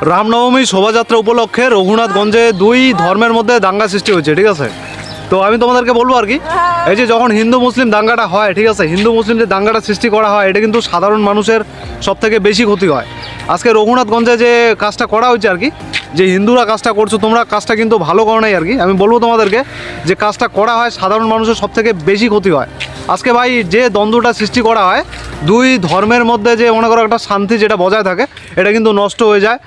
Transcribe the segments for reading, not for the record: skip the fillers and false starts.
রামনবমী শোভাযাত্রা উপলক্ষে রঘুনাথগঞ্জে দুই ধর্মের মধ্যে দাঙ্গা সৃষ্টি হয়েছে, ঠিক আছে। তো আমি তোমাদেরকে বলবো আর কি, এই যে যখন হিন্দু মুসলিম দাঙ্গাটা হয়, ঠিক আছে, হিন্দু মুসলিম যে দাঙ্গাটা সৃষ্টি করা হয়, এটা কিন্তু সাধারণ মানুষের সব থেকে বেশি ক্ষতি হয়। আজকে রঘুনাথগঞ্জে যে কাজটা করা হয়েছে আর কি, যে হিন্দুরা কাজটা করছো, তোমরা কাজটা কিন্তু ভালো করো নাই আর কি। আমি বলবো তোমাদেরকে যে কাজটা করা হয় সাধারণ মানুষের সব থেকে বেশি ক্ষতি হয়। আজকে ভাই যে দ্বন্দ্বটা সৃষ্টি করা হয় দুই ধর্মের মধ্যে, যে মনে করো একটা শান্তি যেটা বজায় থাকে, এটা কিন্তু নষ্ট হয়ে যায়।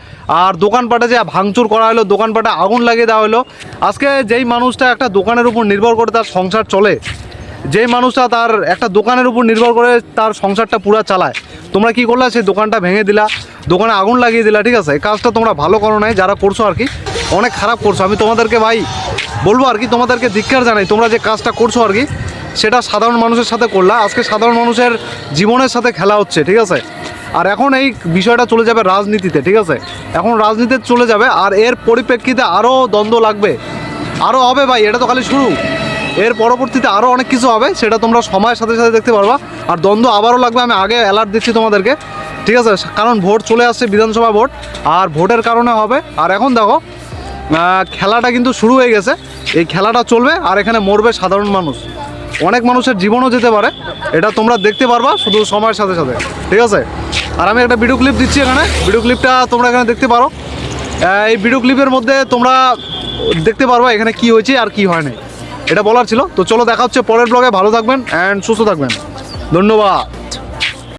আর দোকানপাটে যে ভাঙচুর করা হলো, দোকানপাটে আগুন লাগিয়ে দেওয়া হলো। আজকে যেই মানুষটা একটা দোকানের উপর নির্ভর করে তার সংসার চলে, যেই মানুষটা তার একটা দোকানের উপর নির্ভর করে তার সংসারটা পুরো চালায়, তোমরা কি করলা, সেই দোকানটা ভেঙে দিলা, দোকানে আগুন লাগিয়ে দিলা, ঠিক আছে। এই কাজটা তোমরা ভালো করো নাই, যারা করছো আর কি অনেক খারাপ করছো। আমি তোমাদেরকে ভাই বলবো আর কি, তোমাদেরকে ধিক্কার জানাই, তোমরা যে কাজটা করছো আর কি সেটা সাধারণ মানুষের সাথে করলা। আজকে সাধারণ মানুষের জীবনের সাথে খেলা হচ্ছে, ঠিক আছে। আর এখন এই বিষয়টা চলে যাবে রাজনীতিতে, ঠিক আছে, এখন রাজনীতিতে চলে যাবে। আর এর পরিপ্রেক্ষিতে আরও দ্বন্দ্ব লাগবে, আরও হবে ভাই, এটা তো খালি শুরু। এর পরবর্তীতে আরও অনেক কিছু হবে, সেটা তোমরা সময়ের সাথে সাথে দেখতে পারবা। আর দ্বন্দ্ব আবারও লাগবে, আমি আগে অ্যালার্ট দিচ্ছি তোমাদেরকে, ঠিক আছে। কারণ ভোট চলে আসছে, বিধানসভা ভোট, আর ভোটের কারণে হবে। আর এখন দেখো খেলাটা কিন্তু শুরু হয়ে গেছে, এই খেলাটা চলবে, আর এখানে মরবে সাধারণ মানুষ, অনেক মানুষের জীবনও যেতে পারে, এটা তোমরা দেখতে পারবা শুধু সময়ের সাথে সাথে, ঠিক আছে। আর আমি একটা ভিডিও ক্লিপ দিচ্ছি এখানে, ভিডিও ক্লিপটা তোমরা এখানে দেখতে পারো। এই ভিডিও ক্লিপের মধ্যে তোমরা দেখতে পারবা এখানে কি হয়েছে আর কি হয় না, এটা বলার ছিল। তো চলো দেখা হচ্ছে পরের ব্লগে, ভালো থাকবেন অ্যান্ড সুস্থ থাকবেন, ধন্যবাদ।